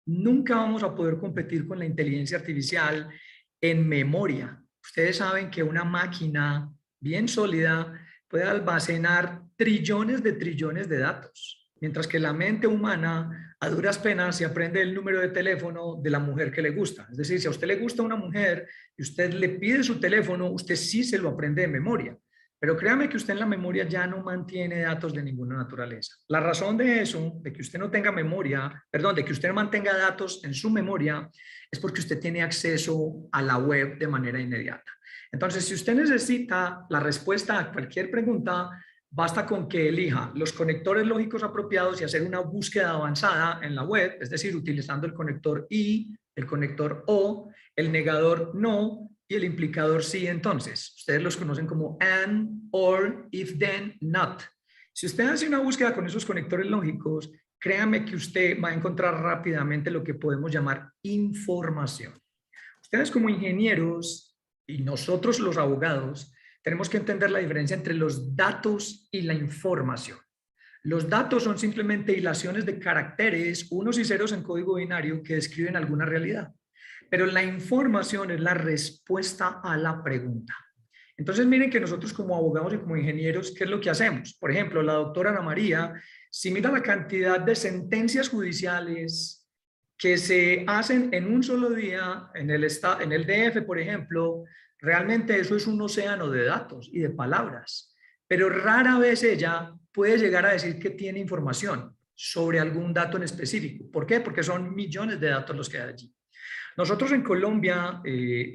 Nunca vamos a poder competir con la inteligencia artificial en memoria. Ustedes saben que una máquina bien sólida puede almacenar trillones de datos, mientras que la mente humana a duras penas se aprende el número de teléfono de la mujer que le gusta. Es decir, si a usted le gusta una mujer y usted le pide su teléfono, usted sí se lo aprende de memoria. Pero créame que usted en la memoria ya no mantiene datos de ninguna naturaleza. La razón de eso, de que usted no tenga memoria, perdón, de que usted no mantenga datos en su memoria, es porque usted tiene acceso a la web de manera inmediata. Entonces, si usted necesita la respuesta a cualquier pregunta, basta con que elija los conectores lógicos apropiados y hacer una búsqueda avanzada en la web, es decir, utilizando el conector y, el conector o, el negador no y el implicador sí. Entonces, ustedes los conocen como and, or, if, then, not. Si usted hace una búsqueda con esos conectores lógicos, créame que usted va a encontrar rápidamente lo que podemos llamar información. Ustedes como ingenieros y nosotros los abogados tenemos que entender la diferencia entre los datos y la información. Los datos son simplemente hilaciones de caracteres, unos y ceros en código binario que describen alguna realidad. Pero la información es la respuesta a la pregunta. Entonces miren que nosotros como abogados y como ingenieros, ¿qué es lo que hacemos? Por ejemplo, la doctora Ana María, si mira la cantidad de sentencias judiciales que se hacen en un solo día en el DF, por ejemplo, realmente eso es un océano de datos y de palabras. Pero rara vez ella puede llegar a decir que tiene información sobre algún dato en específico. ¿Por qué? Porque son millones de datos los que hay allí. Nosotros en Colombia,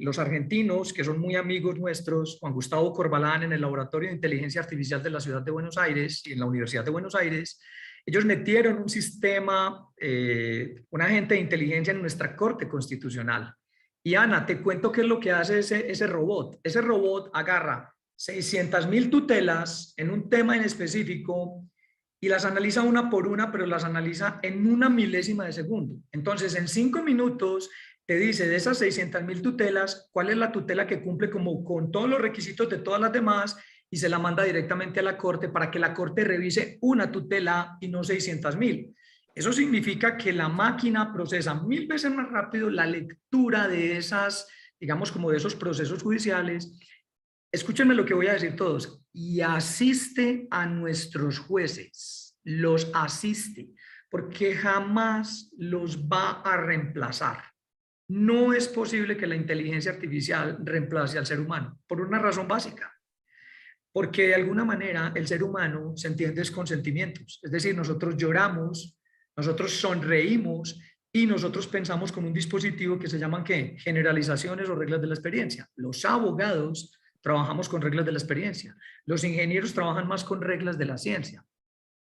los argentinos, que son muy amigos nuestros, Juan Gustavo Corbalán en el Laboratorio de Inteligencia Artificial de la Ciudad de Buenos Aires y en la Universidad de Buenos Aires, ellos metieron un sistema, un agente de inteligencia en nuestra Corte Constitucional. Y Ana, te cuento qué es lo que hace ese robot. Ese robot agarra 600.000 tutelas en un tema en específico y las analiza una por una, pero las analiza en una milésima de segundo. Entonces, en 5 minutos te dice de esas 600.000 tutelas, cuál es la tutela que cumple como con todos los requisitos de todas las demás y se la manda directamente a la corte para que la corte revise una tutela y no 600.000. Eso significa que la máquina procesa 1000 veces más rápido la lectura de esas, digamos, como de esos procesos judiciales. Escúchenme lo que voy a decir todos. Y asiste a nuestros jueces, los asiste, porque jamás los va a reemplazar. No es posible que la inteligencia artificial reemplace al ser humano, por una razón básica. Porque de alguna manera el ser humano se entiende con sentimientos. Es decir, nosotros lloramos, nosotros sonreímos y nosotros pensamos con un dispositivo que se llaman ¿qué? Generalizaciones o reglas de la experiencia. Los abogados trabajamos con reglas de la experiencia. Los ingenieros trabajan más con reglas de la ciencia.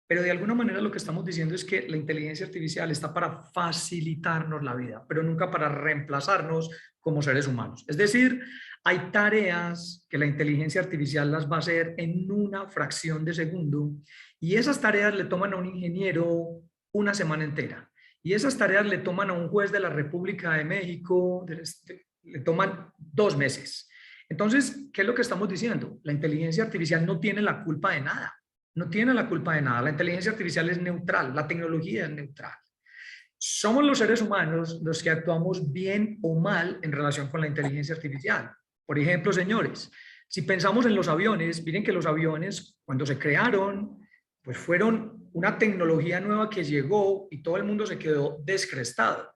Pero de alguna manera lo que estamos diciendo es que la inteligencia artificial está para facilitarnos la vida, pero nunca para reemplazarnos como seres humanos. Es decir, hay tareas que la inteligencia artificial las va a hacer en una fracción de segundo y esas tareas le toman a un ingeniero una semana entera. Y esas tareas le toman a un juez de la República de México, le toman 2 meses. Entonces, ¿qué es lo que estamos diciendo? La inteligencia artificial no tiene la culpa de nada. No tiene la culpa de nada. La inteligencia artificial es neutral, la tecnología es neutral. Somos los seres humanos los que actuamos bien o mal en relación con la inteligencia artificial. Por ejemplo, señores, si pensamos en los aviones, miren que los aviones, cuando se crearon, pues fueron una tecnología nueva que llegó y todo el mundo se quedó descrestado.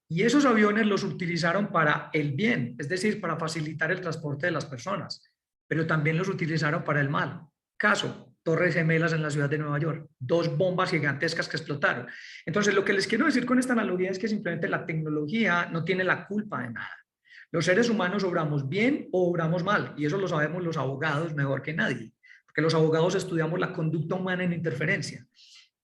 Y esos aviones los utilizaron para el bien, es decir, para facilitar el transporte de las personas, pero también los utilizaron para el mal. Caso, Torres Gemelas en la ciudad de Nueva York, 2 bombas gigantescas que explotaron. Entonces, lo que les quiero decir con esta analogía es que simplemente la tecnología no tiene la culpa de nada. Los seres humanos obramos bien o obramos mal, y eso lo sabemos los abogados mejor que nadie, porque los abogados estudiamos la conducta humana en interferencia.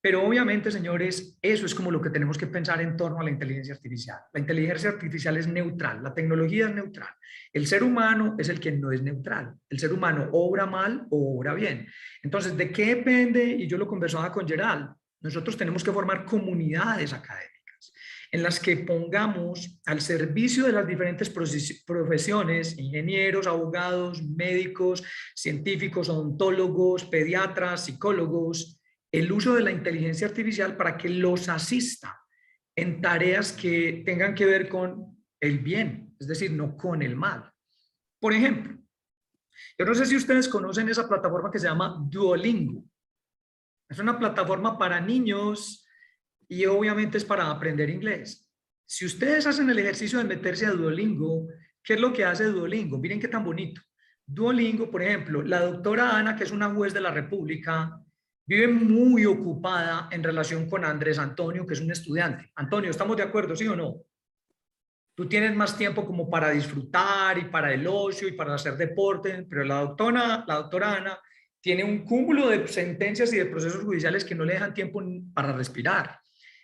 Pero obviamente, señores, eso es como lo que tenemos que pensar en torno a la inteligencia artificial. La inteligencia artificial es neutral, la tecnología es neutral. El ser humano es el que no es neutral. El ser humano obra mal o obra bien. Entonces, ¿de qué depende? Y yo lo conversaba con Gerald. Nosotros tenemos que formar comunidades académicas en las que pongamos al servicio de las diferentes profesiones, ingenieros, abogados, médicos, científicos, odontólogos, pediatras, psicólogos, el uso de la inteligencia artificial para que los asista en tareas que tengan que ver con el bien, es decir, no con el mal. Por ejemplo, yo no sé si ustedes conocen esa plataforma que se llama Duolingo. Es una plataforma para niños y obviamente es para aprender inglés. Si ustedes hacen el ejercicio de meterse a Duolingo, ¿qué es lo que hace Duolingo? Miren qué tan bonito. Duolingo, por ejemplo, la doctora Ana, que es una juez de la República, vive muy ocupada en relación con Andrés Antonio, que es un estudiante. Antonio, ¿estamos de acuerdo, sí o no? Tú tienes más tiempo como para disfrutar y para el ocio y para hacer deporte, pero la doctora Ana tiene un cúmulo de sentencias y de procesos judiciales que no le dejan tiempo para respirar.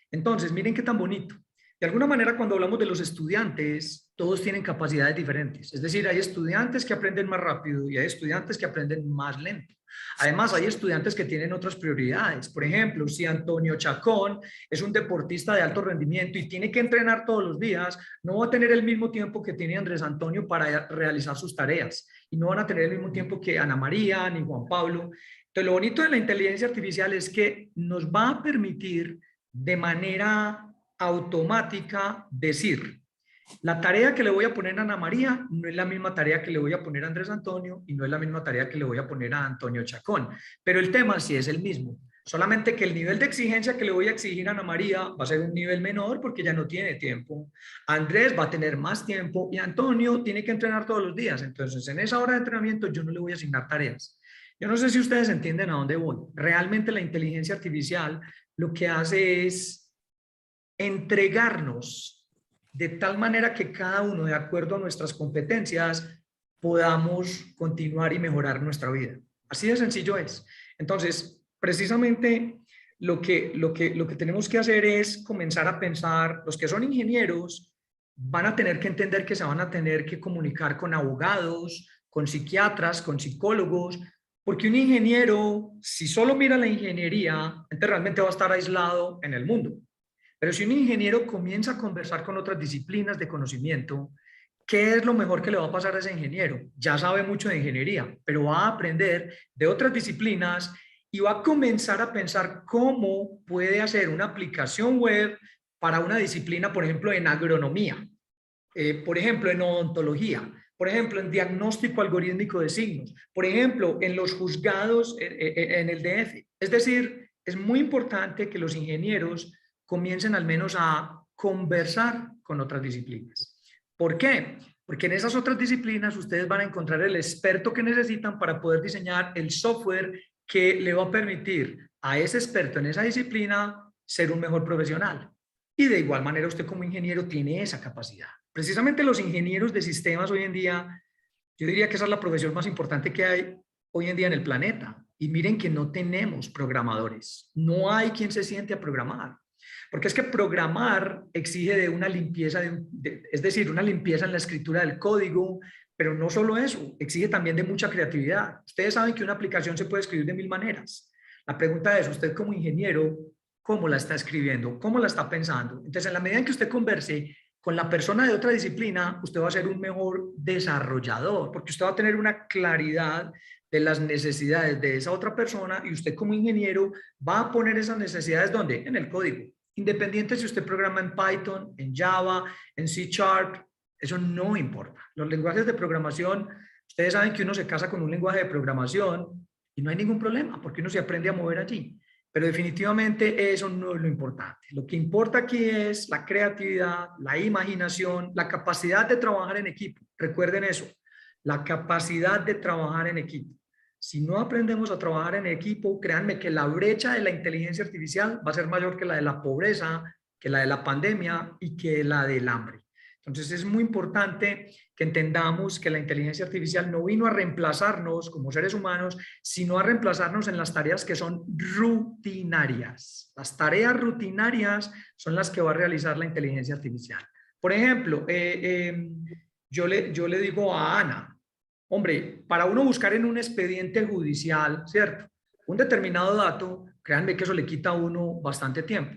Entonces, miren qué tan bonito. De alguna manera, cuando hablamos de los estudiantes, todos tienen capacidades diferentes. Es decir, hay estudiantes que aprenden más rápido y hay estudiantes que aprenden más lento. Además, hay estudiantes que tienen otras prioridades. Por ejemplo, si Antonio Chacón es un deportista de alto rendimiento y tiene que entrenar todos los días, no va a tener el mismo tiempo que tiene Andrés Antonio para realizar sus tareas y no van a tener el mismo tiempo que Ana María ni Juan Pablo. Entonces, lo bonito de la inteligencia artificial es que nos va a permitir de manera automática decir, la tarea que le voy a poner a Ana María no es la misma tarea que le voy a poner a Andrés Antonio y no es la misma tarea que le voy a poner a Antonio Chacón, pero el tema sí es el mismo. Solamente que el nivel de exigencia que le voy a exigir a Ana María va a ser un nivel menor porque ya no tiene tiempo. Andrés va a tener más tiempo y Antonio tiene que entrenar todos los días. Entonces, en esa hora de entrenamiento yo no le voy a asignar tareas. Yo no sé si ustedes entienden a dónde voy. Realmente la inteligencia artificial lo que hace es entregarnos de tal manera que cada uno, de acuerdo a nuestras competencias, podamos continuar y mejorar nuestra vida. Así de sencillo es. Entonces, precisamente lo que tenemos que hacer es comenzar a pensar, los que son ingenieros van a tener que entender que se van a tener que comunicar con abogados, con psiquiatras, con psicólogos, porque un ingeniero, si solo mira la ingeniería, entonces realmente va a estar aislado en el mundo. Pero si un ingeniero comienza a conversar con otras disciplinas de conocimiento, ¿qué es lo mejor que le va a pasar a ese ingeniero? Ya sabe mucho de ingeniería, pero va a aprender de otras disciplinas y va a comenzar a pensar cómo puede hacer una aplicación web para una disciplina, por ejemplo, en agronomía, por ejemplo, en odontología, por ejemplo, en diagnóstico algorítmico de signos, por ejemplo, en los juzgados en el DF. Es decir, es muy importante que los ingenieros comiencen al menos a conversar con otras disciplinas. ¿Por qué? Porque en esas otras disciplinas ustedes van a encontrar el experto que necesitan para poder diseñar el software que le va a permitir a ese experto en esa disciplina ser un mejor profesional. Y de igual manera usted como ingeniero tiene esa capacidad. Precisamente los ingenieros de sistemas hoy en día, yo diría que esa es la profesión más importante que hay hoy en día en el planeta. Y miren que no tenemos programadores. No hay quien se siente a programar. Porque es que programar exige de una limpieza, es decir, una limpieza en la escritura del código, pero no solo eso, exige también de mucha creatividad. Ustedes saben que una aplicación se puede escribir de 1000 maneras. La pregunta es, usted como ingeniero, ¿cómo la está escribiendo? ¿Cómo la está pensando? Entonces, en la medida en que usted converse con la persona de otra disciplina, usted va a ser un mejor desarrollador, porque usted va a tener una claridad de las necesidades de esa otra persona y usted como ingeniero va a poner esas necesidades ¿dónde? En el código. Independiente si usted programa en Python, en Java, en C Sharp, eso no importa. Los lenguajes de programación, ustedes saben que uno se casa con un lenguaje de programación y no hay ningún problema porque uno se aprende a mover allí. Pero definitivamente eso no es lo importante. Lo que importa aquí es la creatividad, la imaginación, la capacidad de trabajar en equipo. Recuerden eso, la capacidad de trabajar en equipo. Si no aprendemos a trabajar en equipo, créanme que la brecha de la inteligencia artificial va a ser mayor que la de la pobreza, que la de la pandemia y que la del hambre. Entonces es muy importante que entendamos que la inteligencia artificial no vino a reemplazarnos como seres humanos, sino a reemplazarnos en las tareas que son rutinarias. Las tareas rutinarias son las que va a realizar la inteligencia artificial. Por ejemplo, yo le digo a Ana, hombre, para uno buscar en un expediente judicial, ¿cierto? Un determinado dato, créanme que eso le quita a uno bastante tiempo.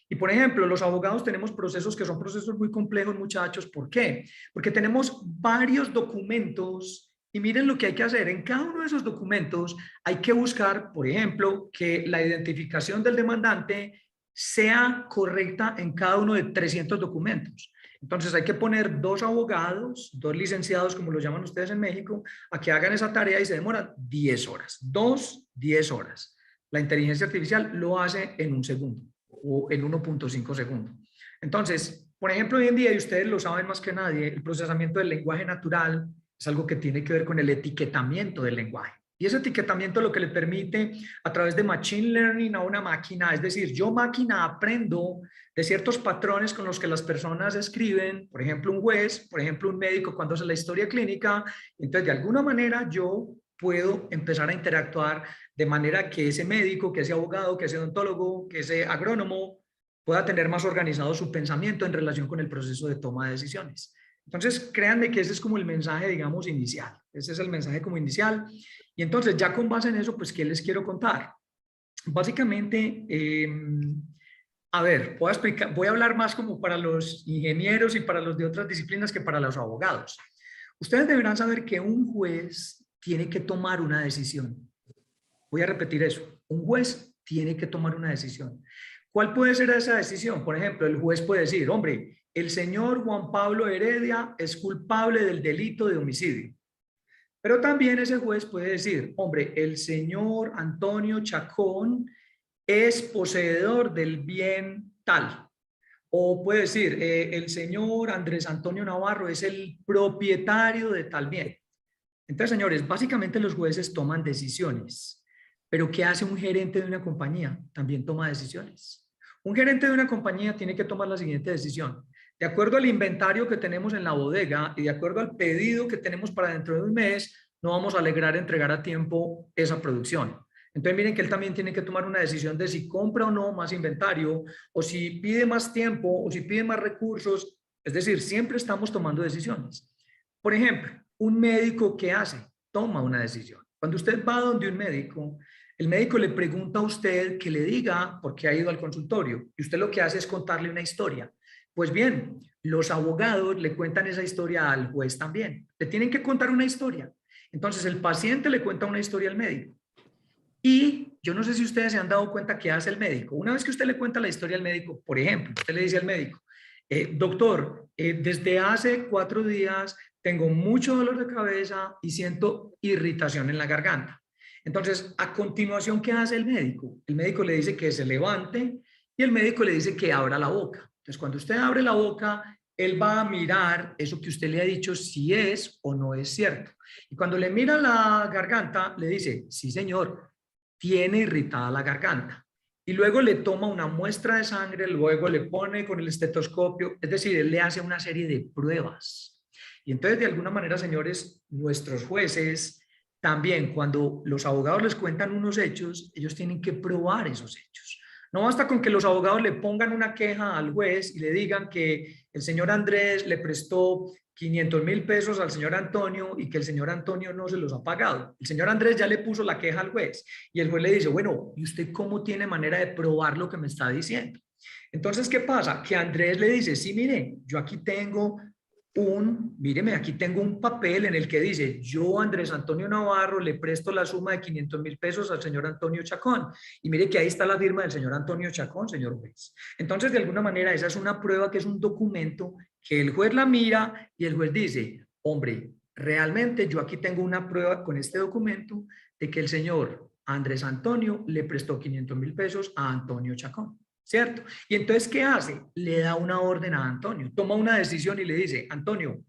Y por ejemplo, los abogados tenemos procesos que son procesos muy complejos, muchachos. ¿Por qué? Porque tenemos varios documentos y miren lo que hay que hacer. En cada uno de esos documentos hay que buscar, por ejemplo, que la identificación del demandante sea correcta en cada uno de 300 documentos. Entonces hay que poner 2 abogados, 2 licenciados, como lo llaman ustedes en México, a que hagan esa tarea y se demoran 10 horas. 10 horas. La inteligencia artificial lo hace en 1 segundo o en 1.5 segundos. Entonces, por ejemplo, hoy en día, y ustedes lo saben más que nadie, el procesamiento del lenguaje natural es algo que tiene que ver con el etiquetamiento del lenguaje. Y ese etiquetamiento lo que le permite a través de machine learning a una máquina, es decir, yo máquina aprendo de ciertos patrones con los que las personas escriben, por ejemplo un juez, por ejemplo un médico cuando hace la historia clínica, entonces de alguna manera yo puedo empezar a interactuar de manera que ese médico, que ese abogado, que ese odontólogo, que ese agrónomo pueda tener más organizado su pensamiento en relación con el proceso de toma de decisiones. Entonces, créanme que ese es como el mensaje, digamos, inicial. Ese es el mensaje como inicial. Y entonces, ya con base en eso, pues, ¿qué les quiero contar? Básicamente, a ver, voy a hablar más como para los ingenieros y para los de otras disciplinas que para los abogados. Ustedes deberán saber que un juez tiene que tomar una decisión. Voy a repetir eso. Un juez tiene que tomar una decisión. ¿Cuál puede ser esa decisión? Por ejemplo, el juez puede decir, hombre, el señor Juan Pablo Heredia es culpable del delito de homicidio. Pero también ese juez puede decir, hombre, el señor Antonio Chacón es poseedor del bien tal. O puede decir, el señor Andrés Antonio Navarro es el propietario de tal bien. Entonces, señores, básicamente los jueces toman decisiones. Pero ¿qué hace un gerente de una compañía? También toma decisiones. Un gerente de una compañía tiene que tomar la siguiente decisión. De acuerdo al inventario que tenemos en la bodega y de acuerdo al pedido que tenemos para dentro de un mes, no vamos a lograr entregar a tiempo esa producción. Entonces miren que él también tiene que tomar una decisión de si compra o no más inventario, o si pide más tiempo, o si pide más recursos. Es decir, siempre estamos tomando decisiones. Por ejemplo, un médico, ¿qué hace? Toma una decisión. Cuando usted va donde un médico, el médico le pregunta a usted que le diga por qué ha ido al consultorio y usted lo que hace es contarle una historia. Pues bien, los abogados le cuentan esa historia al juez también. Le tienen que contar una historia. Entonces el paciente le cuenta una historia al médico. Y yo no sé si ustedes se han dado cuenta qué hace el médico. Una vez que usted le cuenta la historia al médico, por ejemplo, usted le dice al médico, doctor, desde hace 4 días tengo mucho dolor de cabeza y siento irritación en la garganta. Entonces, a continuación, ¿qué hace el médico? El médico le dice que se levante y el médico le dice que abra la boca. Entonces, cuando usted abre la boca, él va a mirar eso que usted le ha dicho si es o no es cierto. Y cuando le mira la garganta, le dice, sí, señor, tiene irritada la garganta. Y luego le toma una muestra de sangre, luego le pone con el estetoscopio, es decir, él le hace una serie de pruebas. Y entonces, de alguna manera, señores, nuestros jueces también, cuando los abogados les cuentan unos hechos, ellos tienen que probar esos hechos. No basta con que los abogados le pongan una queja al juez y le digan que el señor Andrés le prestó 500,000 pesos al señor Antonio y que el señor Antonio no se los ha pagado. El señor Andrés ya le puso la queja al juez y el juez le dice, bueno, ¿y usted cómo tiene manera de probar lo que me está diciendo? Entonces, ¿qué pasa? Que Andrés le dice, sí, mire, yo aquí tengo míreme, aquí tengo un papel en el que dice, yo, Andrés Antonio Navarro, le presto la suma de 500,000 pesos al señor Antonio Chacón. Y mire que ahí está la firma del señor Antonio Chacón, señor juez. Entonces, de alguna manera, esa es una prueba que es un documento que el juez la mira y el juez dice, hombre, realmente yo aquí tengo una prueba con este documento de que el señor Andrés Antonio le prestó 500,000 pesos a Antonio Chacón. ¿Cierto? Y entonces, ¿qué hace? Le da una orden a Antonio, toma una decisión y le dice, Antonio,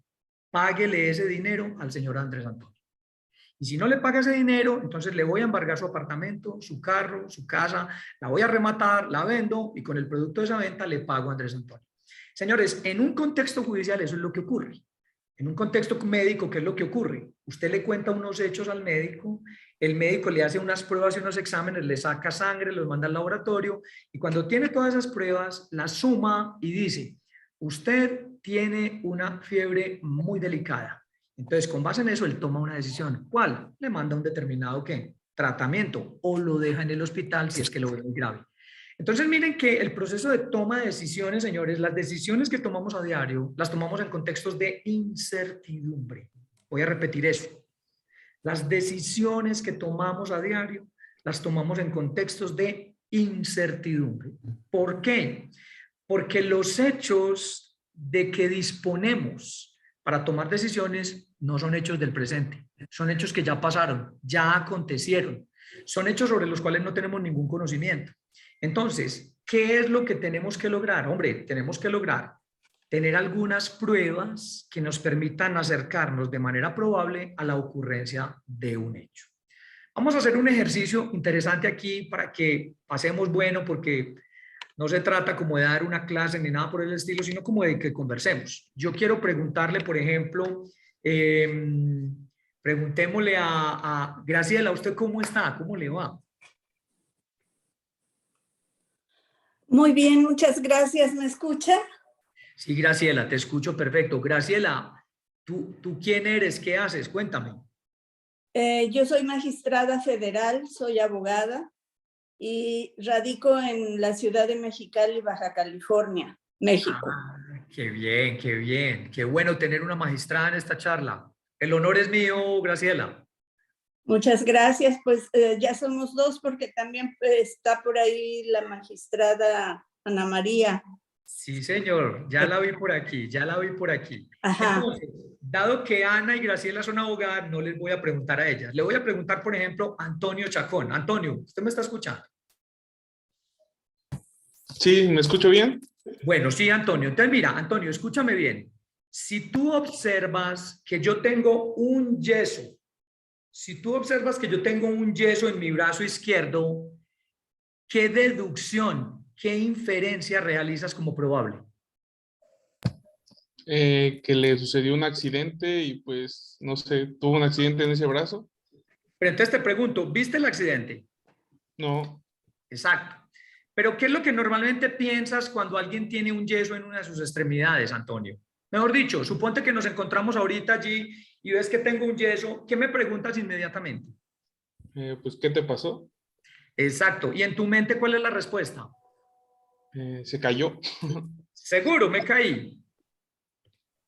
páguele ese dinero al señor Andrés Antonio. Y si no le paga ese dinero, entonces le voy a embargar su apartamento, su carro, su casa, la voy a rematar, la vendo y con el producto de esa venta le pago a Andrés Antonio. Señores, en un contexto judicial eso es lo que ocurre. En un contexto médico, ¿qué es lo que ocurre? Usted le cuenta unos hechos al médico, el médico le hace unas pruebas y unos exámenes, le saca sangre, los manda al laboratorio y cuando tiene todas esas pruebas, las suma y dice, usted tiene una fiebre muy delicada. Entonces, con base en eso, él toma una decisión. ¿Cuál? Le manda un determinado ¿qué? Tratamiento o lo deja en el hospital si es que lo ve muy grave. Entonces, miren que el proceso de toma de decisiones, señores, las decisiones que tomamos a diario, las tomamos en contextos de incertidumbre. Voy a repetir eso. Las decisiones que tomamos a diario, las tomamos en contextos de incertidumbre. ¿Por qué? Porque los hechos de que disponemos para tomar decisiones no son hechos del presente, son hechos que ya pasaron, ya acontecieron, son hechos sobre los cuales no tenemos ningún conocimiento. Entonces, ¿qué es lo que tenemos que lograr? Hombre, tenemos que lograr tener algunas pruebas que nos permitan acercarnos de manera probable a la ocurrencia de un hecho. Vamos a hacer un ejercicio interesante aquí para que pasemos bueno, porque no se trata como de dar una clase ni nada por el estilo, sino como de que conversemos. Yo quiero preguntarle, por ejemplo, preguntémosle a Graciela, ¿usted cómo está? ¿Cómo le va? Muy bien, muchas gracias. ¿Me escucha? Sí, Graciela, te escucho perfecto. Graciela, ¿tú quién eres? ¿Qué haces? Cuéntame. Yo soy magistrada federal, soy abogada y radico en la ciudad de Mexicali, Baja California, México. Ah, qué bien, qué bien. Qué bueno tener una magistrada en esta charla. El honor es mío, Graciela. Muchas gracias. Pues ya somos dos porque también está por ahí la magistrada Ana María. Sí, señor, ya la vi por aquí, ya la vi por aquí. Ajá. Entonces, dado que Ana y Graciela son abogadas, no les voy a preguntar a ellas. Le voy a preguntar, por ejemplo, a Antonio Chacón. Antonio, ¿usted me está escuchando? Sí, ¿me escucho bien? Bueno, sí, Antonio. Entonces, mira, Antonio, escúchame bien. Si tú observas que yo tengo un yeso, si tú observas que yo tengo un yeso en mi brazo izquierdo, ¿qué deducción, qué inferencia realizas como probable? Que le sucedió un accidente y pues, no sé, tuvo un accidente en ese brazo. Pero entonces te pregunto, ¿viste el accidente? No, Exacto. Pero ¿qué es lo que normalmente piensas cuando alguien tiene un yeso en una de sus extremidades, Antonio? Mejor dicho, suponte que nos encontramos ahorita allí y ves que tengo un yeso, ¿qué me preguntas inmediatamente? pues, ¿qué te pasó? Exacto. ¿Y en tu mente cuál es la respuesta? Se cayó. Seguro, me caí.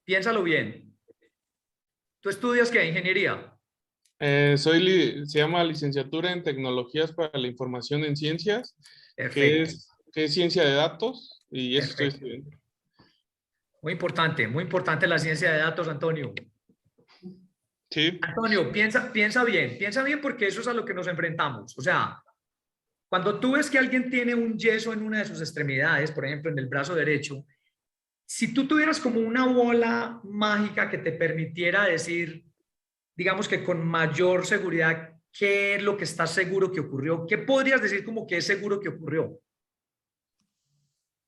Piénsalo bien. ¿Tú estudias qué? Ingeniería. Se llama licenciatura en tecnologías para la información en ciencias, Perfecto, que es ciencia de datos y eso estoy perfecto. estudiando. Muy importante la ciencia de datos, Antonio. Sí, Antonio, piensa bien porque eso es a lo que nos enfrentamos. O sea, cuando tú ves que alguien tiene un yeso en una de sus extremidades, por ejemplo, en el brazo derecho, si tú tuvieras como una bola mágica que te permitiera decir, digamos que con mayor seguridad, qué es lo que estás seguro que ocurrió, ¿qué podrías decir como que es seguro que ocurrió?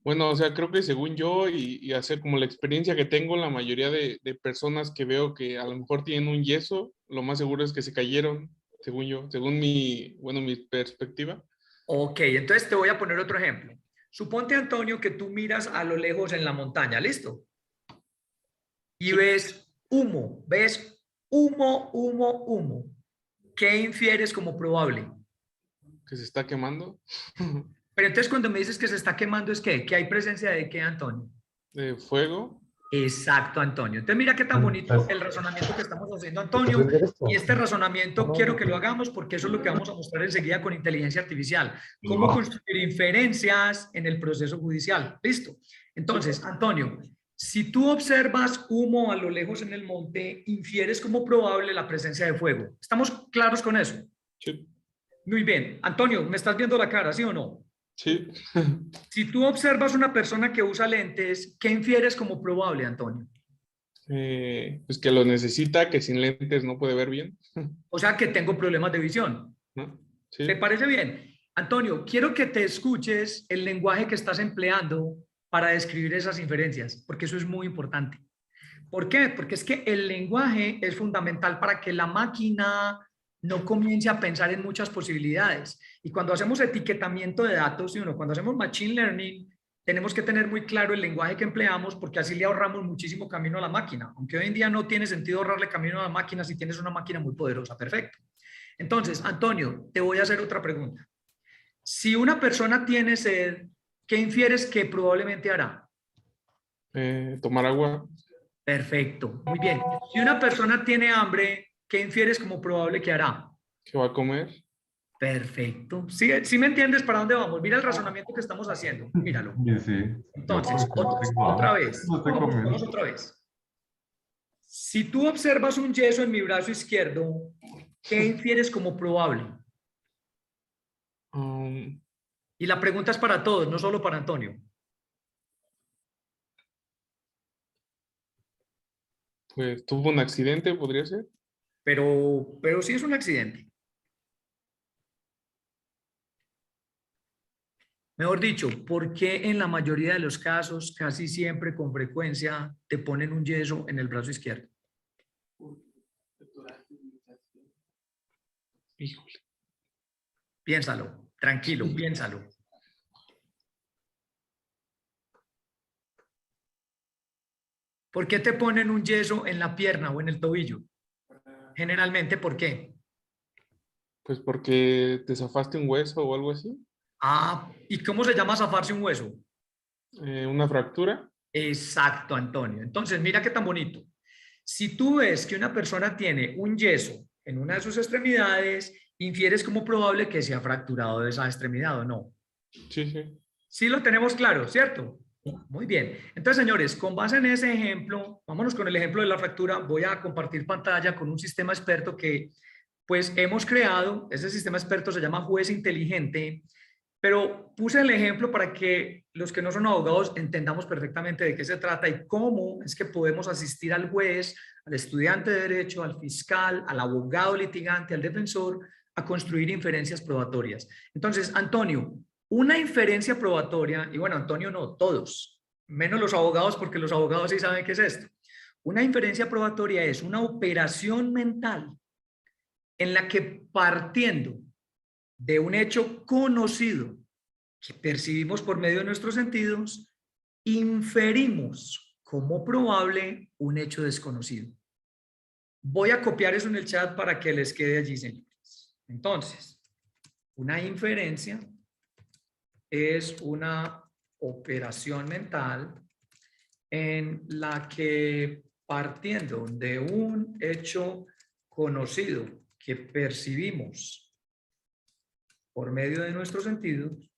bueno, o sea, creo que según yo y hacer como la experiencia que tengo, la mayoría de personas que veo que a lo mejor tienen un yeso, lo más seguro es que se cayeron, según yo, según mi, bueno, mi perspectiva. Ok, entonces te voy a poner otro ejemplo. Suponte, Antonio, que tú miras a lo lejos en la montaña, ¿listo? Y Sí, ves humo. ¿Qué infieres como probable? que se está quemando. Pero entonces cuando me dices que se está quemando, ¿es qué? ¿Que hay presencia de qué, Antonio? De fuego. Exacto, Antonio. Entonces mira qué tan bonito el razonamiento que estamos haciendo, Antonio. Y este razonamiento quiero que lo hagamos porque eso es lo que vamos a mostrar enseguida con inteligencia artificial. Cómo construir inferencias en el proceso judicial. ¿Listo? Sí, Entonces, Antonio, si tú observas humo a lo lejos en el monte, infieres como probable la presencia de fuego. ¿Estamos claros con eso? sí, Muy bien. Antonio, ¿me estás viendo la cara, sí o no? sí. Si tú observas una persona que usa lentes, ¿qué infieres como probable, Antonio? Pues que lo necesita, que sin lentes no puede ver bien. O sea, que tengo problemas de visión. ¿No? ¿Te Sí. parece bien? Antonio, quiero que te escuches el lenguaje que estás empleando para describir esas inferencias, porque eso es muy importante. ¿Por qué? Porque es que el lenguaje es fundamental para que la máquina no comience a pensar en muchas posibilidades. Y cuando hacemos etiquetamiento de datos, cuando hacemos machine learning, tenemos que tener muy claro el lenguaje que empleamos porque así le ahorramos muchísimo camino a la máquina. Aunque hoy en día no tiene sentido ahorrarle camino a la máquina si tienes una máquina muy poderosa. Perfecto. Entonces, Antonio, te voy a hacer otra pregunta. Si una persona tiene sed, ¿qué infieres que probablemente hará? Tomar agua, Perfecto, muy bien. Si una persona tiene hambre, ¿qué infieres como probable que hará? que va a comer. Perfecto. ¿Sí, sí me entiendes para dónde vamos? Mira el razonamiento que estamos haciendo. Míralo. Y sí, Entonces, otra vez. no te Vamos convence. otra vez. Si tú observas un yeso en mi brazo izquierdo, ¿qué infieres como probable? Y la pregunta es para todos, no solo para Antonio. Pues tuvo un accidente, podría ser. Pero sí es un accidente. Mejor dicho, ¿por qué en la mayoría de los casos, casi siempre con frecuencia, te ponen un yeso en el brazo izquierdo? Híjole. Piénsalo, tranquilo, Sí. piénsalo. ¿Por qué te ponen un yeso en la pierna o en el tobillo? Generalmente, ¿por qué? Pues porque te zafaste un hueso o algo así. Ah, ¿y cómo se llama zafarse un hueso? Una fractura. Exacto, Antonio. Entonces, mira qué tan bonito. Si tú ves que una persona tiene un yeso en una de sus extremidades, infieres como probable que se ha fracturado esa extremidad o no. Sí, sí. Sí lo tenemos claro, ¿cierto? Muy bien. Entonces, señores, con base en ese ejemplo, vámonos con el ejemplo de la fractura. Voy a compartir pantalla con un sistema experto que, pues, hemos creado. Ese sistema experto se llama Juez Inteligente, pero puse el ejemplo para que los que no son abogados entendamos perfectamente de qué se trata y cómo es que podemos asistir al juez, al estudiante de derecho, al fiscal, al abogado litigante, al defensor, a construir inferencias probatorias. Entonces, Antonio, una inferencia probatoria, y bueno, Antonio no, todos, menos los abogados, porque los abogados sí saben qué es esto. Una inferencia probatoria es una operación mental en la que, partiendo de un hecho conocido que percibimos por medio de nuestros sentidos, inferimos como probable un hecho desconocido. Voy a copiar eso en el chat para que les quede allí, señores. Entonces, una inferencia es una operación mental en la que, partiendo de un hecho conocido que percibimos por medio de nuestros sentidos,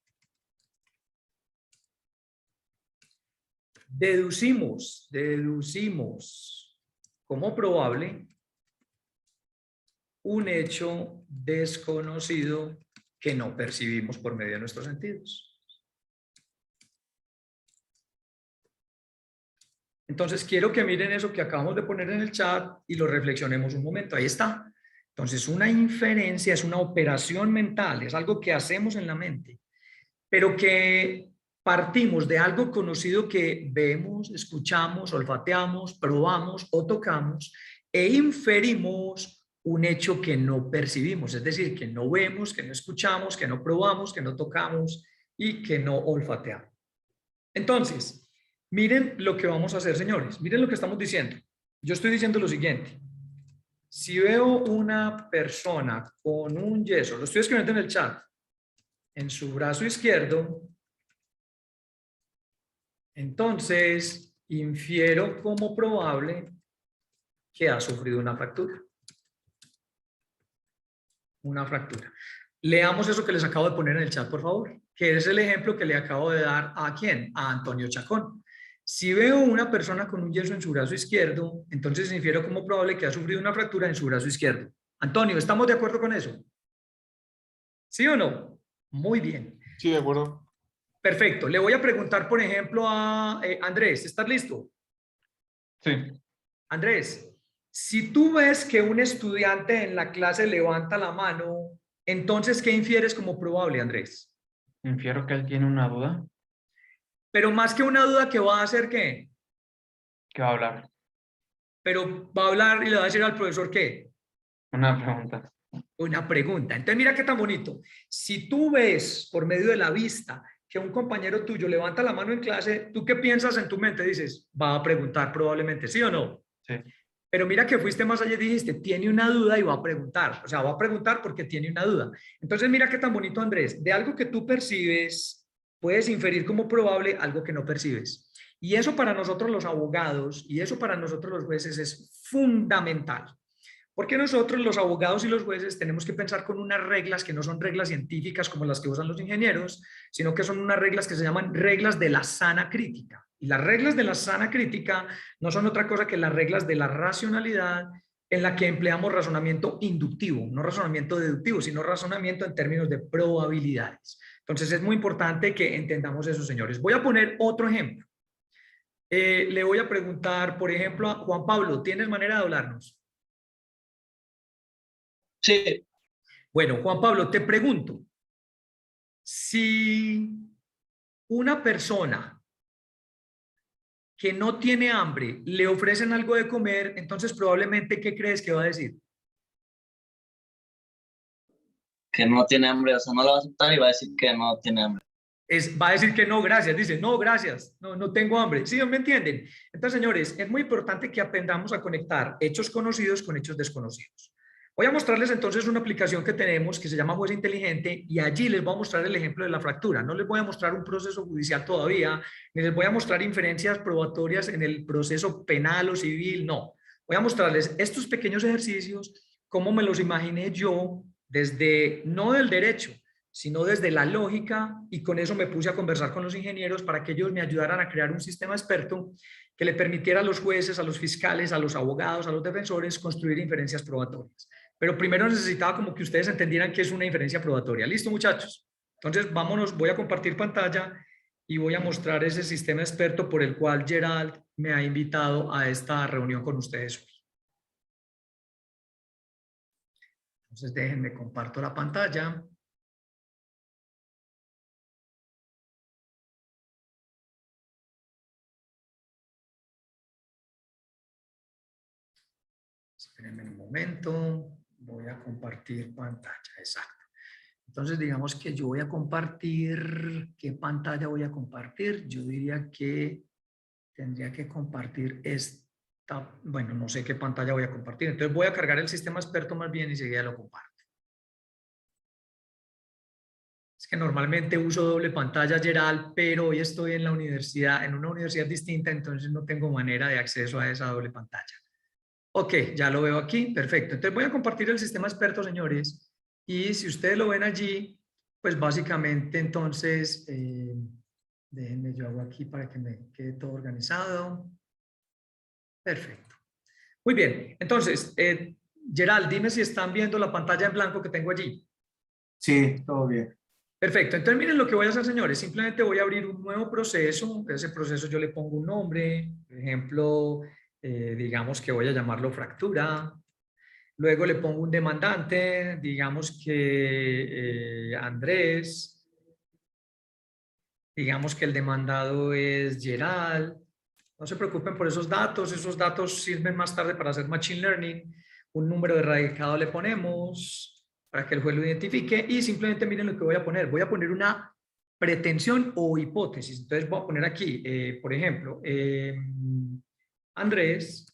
deducimos como probable un hecho desconocido que no percibimos por medio de nuestros sentidos. Entonces, quiero que miren eso que acabamos de poner en el chat y lo reflexionemos un momento. Ahí está. Entonces, una inferencia es una operación mental, es algo que hacemos en la mente, pero que partimos de algo conocido que vemos, escuchamos, olfateamos, probamos o tocamos e inferimos un hecho que no percibimos, es decir, que no vemos, que no escuchamos, que no probamos, que no tocamos y que no olfateamos. Entonces, miren lo que vamos a hacer, señores. Miren lo que estamos diciendo. Yo estoy diciendo lo siguiente. Si veo una persona con un yeso, lo estoy escribiendo en el chat, en su brazo izquierdo, entonces infiero como probable que ha sufrido una fractura. Una fractura. Leamos eso que les acabo de poner en el chat, por favor, que es el ejemplo que le acabo de dar a ¿quién? A Antonio Chacón. Si veo una persona con un yeso en su brazo izquierdo, entonces infiero como probable que ha sufrido una fractura en su brazo izquierdo. Antonio, ¿estamos de acuerdo con eso? ¿Sí o no? Muy bien. Sí, de acuerdo. Perfecto. Le voy a preguntar, por ejemplo, a Andrés. ¿Estás listo? Sí. Andrés, si tú ves que un estudiante en la clase levanta la mano, entonces, ¿qué infieres como probable, Andrés? Infiero que él tiene una duda. Pero más que una duda, ¿que va a hacer qué? ¿Qué va a hablar? Pero va a hablar y le va a decir al profesor ¿qué? Una pregunta. Una pregunta. Entonces, mira qué tan bonito. Si tú ves por medio de la vista que un compañero tuyo levanta la mano en clase, ¿tú qué piensas en tu mente? Dices, va a preguntar probablemente, ¿sí o no? Sí. Pero mira que fuiste más allá y dijiste, tiene una duda y va a preguntar. O sea, va a preguntar porque tiene una duda. Entonces, mira qué tan bonito, Andrés. De algo que tú percibes, puedes inferir como probable algo que no percibes. Y eso para nosotros los abogados y eso para nosotros los jueces es fundamental. Porque nosotros, los abogados y los jueces, tenemos que pensar con unas reglas que no son reglas científicas como las que usan los ingenieros, sino que son unas reglas que se llaman reglas de la sana crítica. Y las reglas de la sana crítica no son otra cosa que las reglas de la racionalidad en la que empleamos razonamiento inductivo, no razonamiento deductivo, sino razonamiento en términos de probabilidades. Entonces es muy importante que entendamos eso, señores. Voy a poner otro ejemplo. Le voy a preguntar, por ejemplo, a Juan Pablo, ¿tienes manera de hablarnos? Sí, Bueno, Juan Pablo, te pregunto, si una persona que no tiene hambre le ofrecen algo de comer, entonces probablemente, ¿qué crees que va a decir? que no tiene hambre, o sea, no lo va a aceptar y va a decir que no tiene hambre. Va a decir que no, gracias. Dice, no, gracias, no tengo hambre. ¿Sí me entienden? Entonces, señores, es muy importante que aprendamos a conectar hechos conocidos con hechos desconocidos. Voy a mostrarles entonces una aplicación que tenemos que se llama Juez Inteligente y allí les voy a mostrar el ejemplo de la fractura. No les voy a mostrar un proceso judicial todavía, ni les voy a mostrar inferencias probatorias en el proceso penal o civil, no. Voy a mostrarles estos pequeños ejercicios, cómo me los imaginé yo desde, no del derecho, sino desde la lógica, y con eso me puse a conversar con los ingenieros para que ellos me ayudaran a crear un sistema experto que le permitiera a los jueces, a los fiscales, a los abogados, a los defensores construir inferencias probatorias. Pero primero necesitaba como que ustedes entendieran qué es una inferencia probatoria. ¿Listo, muchachos? Entonces, vámonos, voy a compartir pantalla y voy a mostrar ese sistema experto por el cual Gerald me ha invitado a esta reunión con ustedes hoy. Entonces, déjenme comparto la pantalla. Espérenme un momento. Voy a compartir pantalla, exacto. Entonces, digamos que yo voy a compartir, ¿qué pantalla voy a compartir? Yo diría que tendría que compartir esta, bueno, no sé qué pantalla voy a compartir. Entonces voy a cargar el sistema experto más bien y seguida lo comparto. Es que normalmente uso doble pantalla, Gerald, pero hoy estoy en la universidad, en una universidad distinta, entonces no tengo manera de acceso a esa doble pantalla. Ok, ya lo veo aquí, perfecto. Entonces voy a compartir el sistema experto, señores, y si ustedes lo ven allí, pues básicamente entonces, déjenme yo hago aquí para que me quede todo organizado. Perfecto. Muy bien, entonces, Gerald, dime si están viendo la pantalla en blanco que tengo allí. Sí, todo bien. Perfecto, entonces miren lo que voy a hacer, señores. Simplemente voy a abrir un nuevo proceso. A ese proceso yo le pongo un nombre, por ejemplo, digamos que voy a llamarlo fractura. Luego le pongo un demandante, digamos que Andrés. Digamos que el demandado es Gerald. No se preocupen por esos datos sirven más tarde para hacer machine learning. Un número de radicado le ponemos para que el juez lo identifique y simplemente miren lo que voy a poner. Voy a poner una pretensión o hipótesis. Entonces voy a poner aquí, por ejemplo, Andrés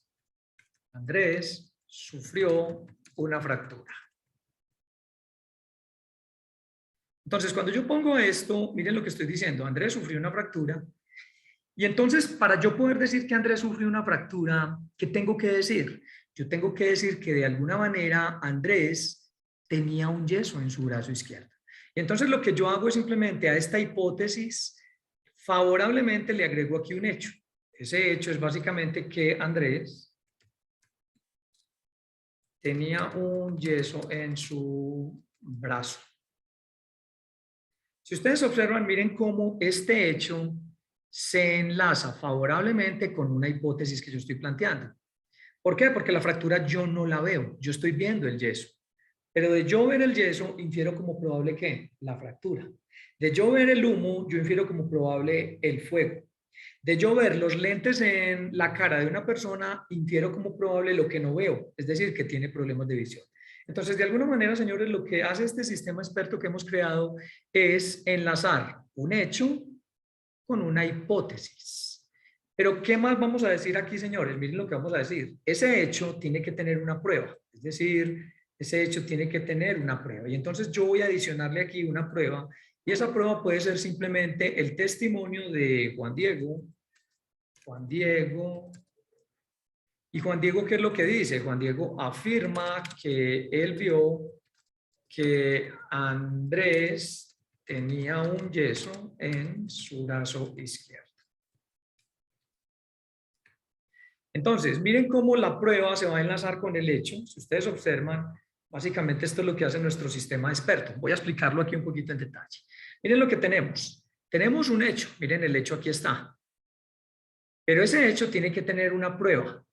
sufrió una fractura. Entonces, cuando yo pongo esto, miren lo que estoy diciendo. Andrés sufrió una fractura. Y entonces, para yo poder decir que Andrés sufrió una fractura, ¿qué tengo que decir? Yo tengo que decir que de alguna manera Andrés tenía un yeso en su brazo izquierdo. Y entonces lo que yo hago es simplemente a esta hipótesis, favorablemente le agrego aquí un hecho. Ese hecho es básicamente que Andrés tenía un yeso en su brazo. Si ustedes observan, miren cómo este hecho se enlaza favorablemente con una hipótesis que yo estoy planteando. ¿Por qué? Porque la fractura yo no la veo, yo estoy viendo el yeso. Pero de yo ver el yeso, infiero como probable ¿qué? La fractura. De yo ver el humo, yo infiero como probable el fuego. De yo ver los lentes en la cara de una persona, infiero como probable lo que no veo, es decir, que tiene problemas de visión. Entonces, de alguna manera, señores, lo que hace este sistema experto que hemos creado es enlazar un hecho con una hipótesis. Pero, ¿qué más vamos a decir aquí, señores? Miren lo que vamos a decir. Ese hecho tiene que tener una prueba, es decir, ese hecho tiene que tener una prueba. Y entonces yo voy a adicionarle aquí una prueba, y esa prueba puede ser simplemente el testimonio de Juan Diego ¿Y Juan Diego qué es lo que dice? Juan Diego afirma que él vio que Andrés tenía un yeso en su brazo izquierdo. Entonces, miren cómo la prueba se va a enlazar con el hecho. Si ustedes observan, básicamente esto es lo que hace nuestro sistema experto. Voy a explicarlo aquí un poquito en detalle. Miren lo que tenemos. Tenemos un hecho. Miren, el hecho aquí está. Pero ese hecho tiene que tener una prueba.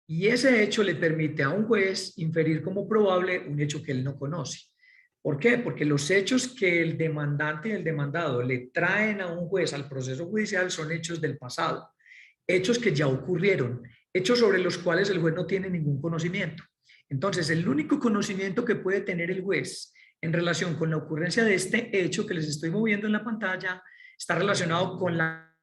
Y ese hecho le permite a un juez inferir como probable un hecho que él no conoce. ¿Por qué? Porque los hechos que el demandante y el demandado le traen a un juez al proceso judicial son hechos del pasado. Hechos que ya ocurrieron, hechos sobre los cuales el juez no tiene ningún conocimiento. Entonces, el único conocimiento que puede tener el juez en relación con la ocurrencia de este hecho que les estoy moviendo en la pantalla está relacionado con la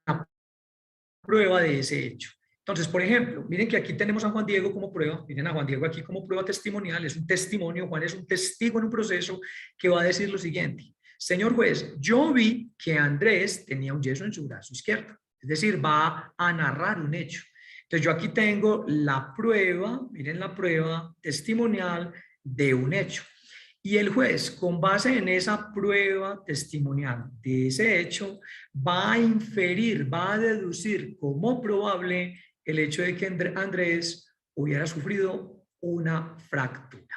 prueba de ese hecho. Entonces, por ejemplo, miren que aquí tenemos a Juan Diego como prueba, miren a Juan Diego aquí como prueba testimonial, es un testimonio, Juan es un testigo en un proceso que va a decir lo siguiente: señor juez, yo vi que Andrés tenía un yeso en su brazo izquierdo. Es decir, va a narrar un hecho. Entonces yo aquí tengo la prueba, miren la prueba testimonial de un hecho. Y el juez, con base en esa prueba testimonial de ese hecho, va a inferir, va a deducir como probable el hecho de que Andrés hubiera sufrido una fractura.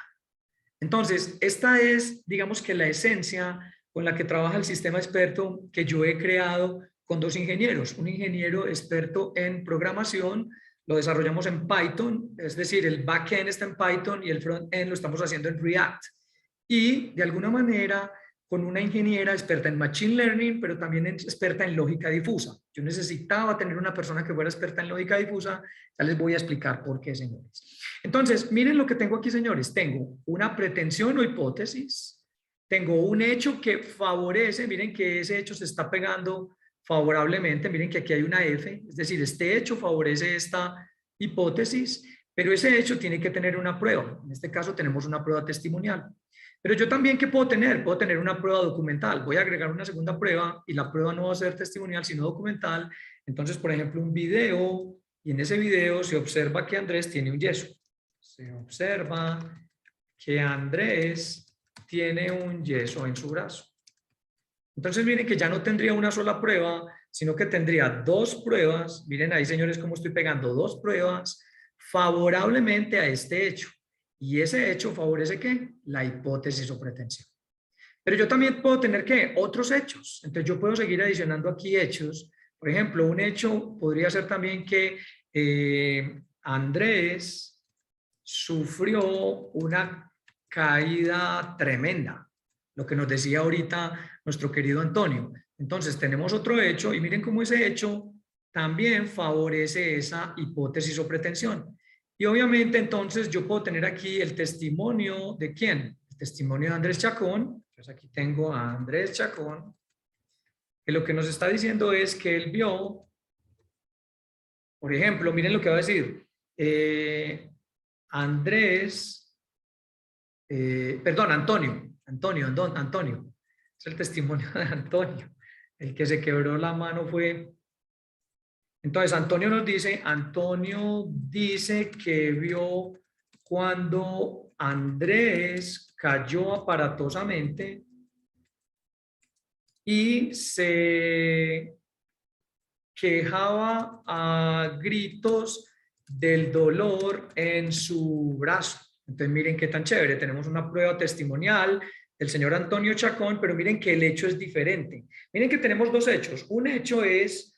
Entonces, esta es, digamos que la esencia con la que trabaja el sistema experto que yo he creado con dos ingenieros, un ingeniero experto en programación, lo desarrollamos en Python, es decir, el backend está en Python y el frontend lo estamos haciendo en React. Y de alguna manera con una ingeniera experta en Machine Learning, pero también experta en lógica difusa. Yo necesitaba tener una persona que fuera experta en lógica difusa, ya les voy a explicar por qué, señores. Entonces, miren lo que tengo aquí, señores. Tengo una pretensión o hipótesis, tengo un hecho que favorece, miren que ese hecho se está pegando favorablemente, miren que aquí hay una F, es decir, este hecho favorece esta hipótesis, pero ese hecho tiene que tener una prueba. En este caso tenemos una prueba testimonial. Pero yo también, ¿qué puedo tener? Puedo tener una prueba documental. Voy a agregar una segunda prueba y la prueba no va a ser testimonial, sino documental. Entonces, por ejemplo, un video, y en ese video se observa que Andrés tiene un yeso. Se observa que Andrés tiene un yeso en su brazo. Entonces, miren que ya no tendría una sola prueba, sino que tendría dos pruebas. Miren ahí, señores, cómo estoy pegando dos pruebas favorablemente a este hecho. Y ese hecho favorece ¿qué? La hipótesis o pretensión. Pero yo también puedo tener ¿qué? Otros hechos. Entonces yo puedo seguir adicionando aquí hechos. Por ejemplo, un hecho podría ser también que Andrés sufrió una caída tremenda. Lo que nos decía ahorita nuestro querido Antonio. Entonces tenemos otro hecho y miren cómo ese hecho también favorece esa hipótesis o pretensión. Y obviamente entonces yo puedo tener aquí el testimonio de ¿quién? El testimonio de Andrés Chacón. Entonces aquí tengo a Andrés Chacón, que lo que nos está diciendo es que él vio, por ejemplo, miren lo que va a decir, Antonio, es el testimonio de Antonio, el que se quebró la mano fue. Entonces Antonio dice que vio cuando Andrés cayó aparatosamente y se quejaba a gritos del dolor en su brazo. Entonces miren qué tan chévere, tenemos una prueba testimonial del señor Antonio Chacón, pero miren que el hecho es diferente. Miren que tenemos dos hechos. Un hecho es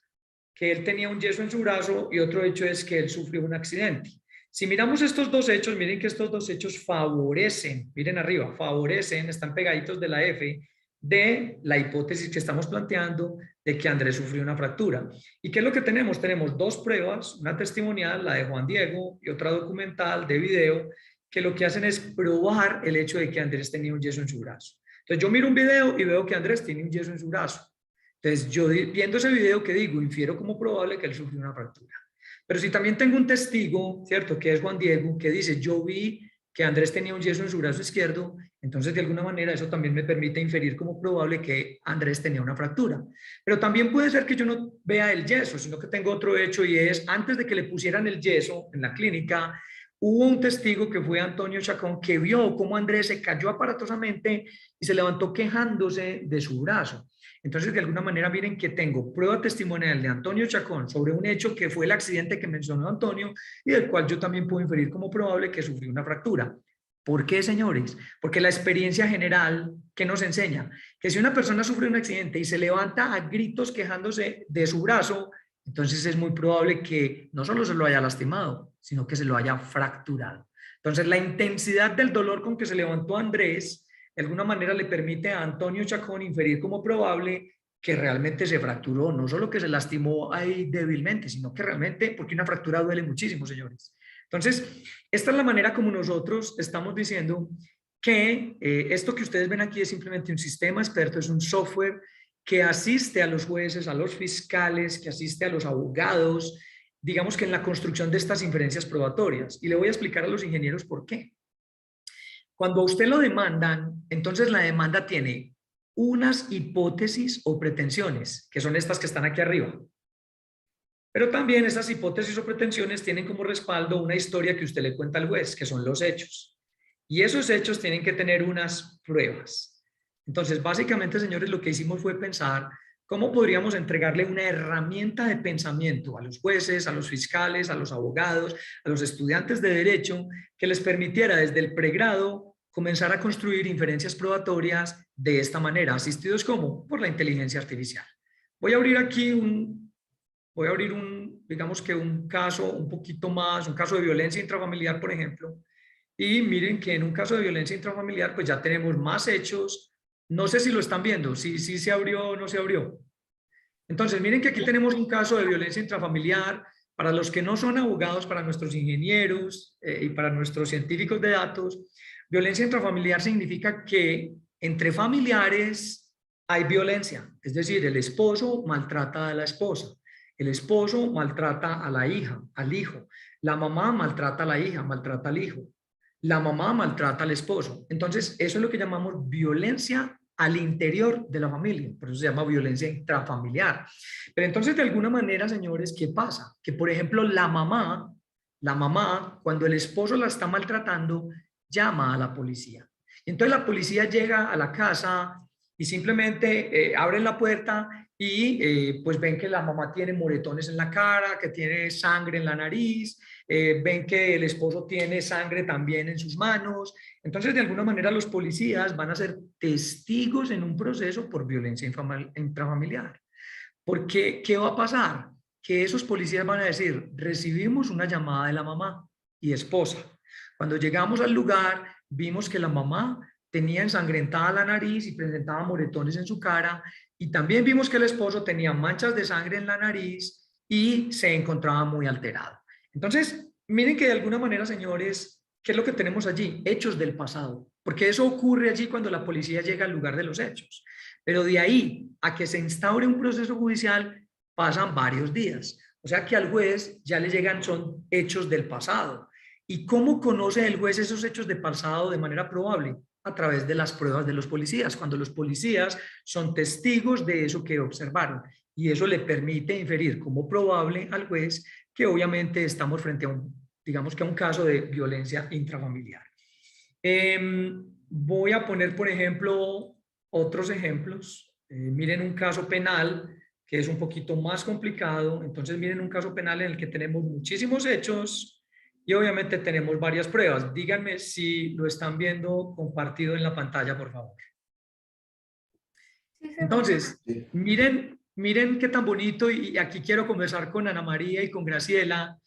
que él tenía un yeso en su brazo y otro hecho es que él sufrió un accidente. Si miramos estos dos hechos, miren que estos dos hechos favorecen, miren arriba, favorecen, están pegaditos de la F, de la hipótesis que estamos planteando de que Andrés sufrió una fractura. ¿Y qué es lo que tenemos? Tenemos dos pruebas, una testimonial, la de Juan Diego, y otra documental de video, que lo que hacen es probar el hecho de que Andrés tenía un yeso en su brazo. Entonces yo miro un video y veo que Andrés tiene un yeso en su brazo. Entonces yo viendo ese video, ¿qué digo? Infiero como probable que él sufrió una fractura. Pero si también tengo un testigo, ¿cierto? Que es Juan Diego, que dice, yo vi que Andrés tenía un yeso en su brazo izquierdo, entonces de alguna manera eso también me permite inferir como probable que Andrés tenía una fractura. Pero también puede ser que yo no vea el yeso, sino que tengo otro hecho, y es antes de que le pusieran el yeso en la clínica, hubo un testigo que fue Antonio Chacón, que vio cómo Andrés se cayó aparatosamente y se levantó quejándose de su brazo. Entonces, de alguna manera, miren que tengo prueba testimonial de Antonio Chacón sobre un hecho que fue el accidente que mencionó Antonio y del cual yo también puedo inferir como probable que sufrió una fractura. ¿Por qué, señores? Porque la experiencia general que nos enseña que si una persona sufre un accidente y se levanta a gritos quejándose de su brazo, entonces es muy probable que no solo se lo haya lastimado, sino que se lo haya fracturado. Entonces, la intensidad del dolor con que se levantó Andrés de alguna manera le permite a Antonio Chacón inferir como probable que realmente se fracturó, no solo que se lastimó ahí débilmente, sino que realmente, porque una fractura duele muchísimo, señores. Entonces, esta es la manera como nosotros estamos diciendo que esto que ustedes ven aquí es simplemente un sistema experto, es un software que asiste a los jueces, a los fiscales, que asiste a los abogados, digamos que en la construcción de estas inferencias probatorias. Y le voy a explicar a los ingenieros por qué. Cuando a usted lo demandan, entonces la demanda tiene unas hipótesis o pretensiones, que son estas que están aquí arriba. Pero también esas hipótesis o pretensiones tienen como respaldo una historia que usted le cuenta al juez, que son los hechos. Y esos hechos tienen que tener unas pruebas. Entonces, básicamente, señores, lo que hicimos fue pensar cómo podríamos entregarle una herramienta de pensamiento a los jueces, a los fiscales, a los abogados, a los estudiantes de derecho, que les permitiera desde el pregrado comenzar a construir inferencias probatorias de esta manera, asistidos como por la inteligencia artificial. Voy a abrir aquí digamos que un caso un poquito más, un caso de violencia intrafamiliar, por ejemplo, y miren que en un caso de violencia intrafamiliar pues ya tenemos más hechos. No sé si lo están viendo, si se abrió o no se abrió. Entonces, miren que aquí tenemos un caso de violencia intrafamiliar. Para los que no son abogados, para nuestros ingenieros y para nuestros científicos de datos, violencia intrafamiliar significa que entre familiares hay violencia. Es decir, el esposo maltrata a la esposa, el esposo maltrata a la hija, al hijo, la mamá maltrata a la hija, maltrata al hijo, la mamá maltrata al esposo. Entonces, eso es lo que llamamos violencia al interior de la familia, por eso se llama violencia intrafamiliar. Pero entonces, de alguna manera, señores, ¿qué pasa? Que, por ejemplo, la mamá, cuando el esposo la está maltratando, llama a la policía. Entonces, la policía llega a la casa y simplemente abren la puerta y pues ven que la mamá tiene moretones en la cara, que tiene sangre en la nariz, ven que el esposo tiene sangre también en sus manos. Entonces, de alguna manera, los policías van a ser testigos en un proceso por violencia intrafamiliar. Porque, ¿qué va a pasar? Que esos policías van a decir, recibimos una llamada de la mamá y esposa. Cuando llegamos al lugar, vimos que la mamá tenía ensangrentada la nariz y presentaba moretones en su cara, y también vimos que el esposo tenía manchas de sangre en la nariz y se encontraba muy alterado. Entonces, miren que de alguna manera, señores, ¿qué es lo que tenemos allí? Hechos del pasado, porque eso ocurre allí cuando la policía llega al lugar de los hechos. Pero de ahí a que se instaure un proceso judicial pasan varios días. O sea que al juez ya le llegan, son hechos del pasado. ¿Y cómo conoce el juez esos hechos del pasado de manera probable? A través de las pruebas de los policías, cuando los policías son testigos de eso que observaron. Y eso le permite inferir como probable al juez que obviamente estamos frente a digamos que a un caso de violencia intrafamiliar. Voy a poner, por ejemplo, otros ejemplos. Miren un caso penal que es un poquito más complicado. Entonces, miren un caso penal en el que tenemos muchísimos hechos y obviamente tenemos varias pruebas. Díganme si lo están viendo compartido en la pantalla, por favor. Entonces, miren qué tan bonito, y aquí quiero conversar con Ana María y con Graciela.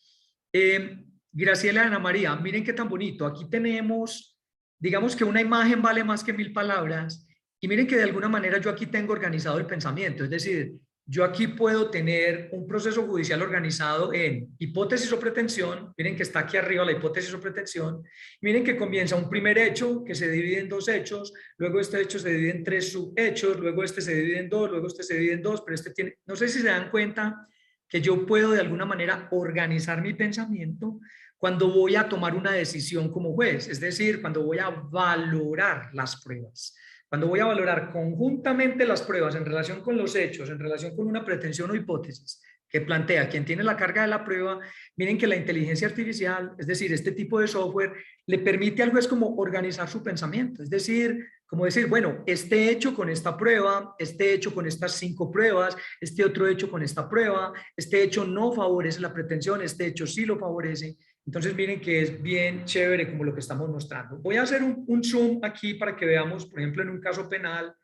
Graciela y Ana María, miren qué tan bonito. Aquí tenemos, digamos que una imagen vale más que 1000 palabras, y miren que de alguna manera yo aquí tengo organizado el pensamiento, es decir, yo aquí puedo tener un proceso judicial organizado en hipótesis o pretensión. Miren que está aquí arriba la hipótesis o pretensión. Miren que comienza un primer hecho que se divide en 2 hechos, luego este hecho se divide en 3 subhechos, luego este se divide en 2, luego este se divide en 2, pero este tiene, no sé si se dan cuenta que yo puedo de alguna manera organizar mi pensamiento cuando voy a tomar una decisión como juez, es decir, cuando voy a valorar las pruebas. Cuando voy a valorar conjuntamente las pruebas en relación con los hechos, en relación con una pretensión o hipótesis que plantea quien tiene la carga de la prueba, miren que la inteligencia artificial, es decir, este tipo de software, le permite al juez como organizar su pensamiento, es decir, como decir, bueno, este hecho con esta prueba, este hecho con estas 5 pruebas, este otro hecho con esta prueba, este hecho no favorece la pretensión, este hecho sí lo favorece. Entonces miren que es bien chévere como lo que estamos mostrando. Voy a hacer un zoom aquí para que veamos, por ejemplo, en un caso penal,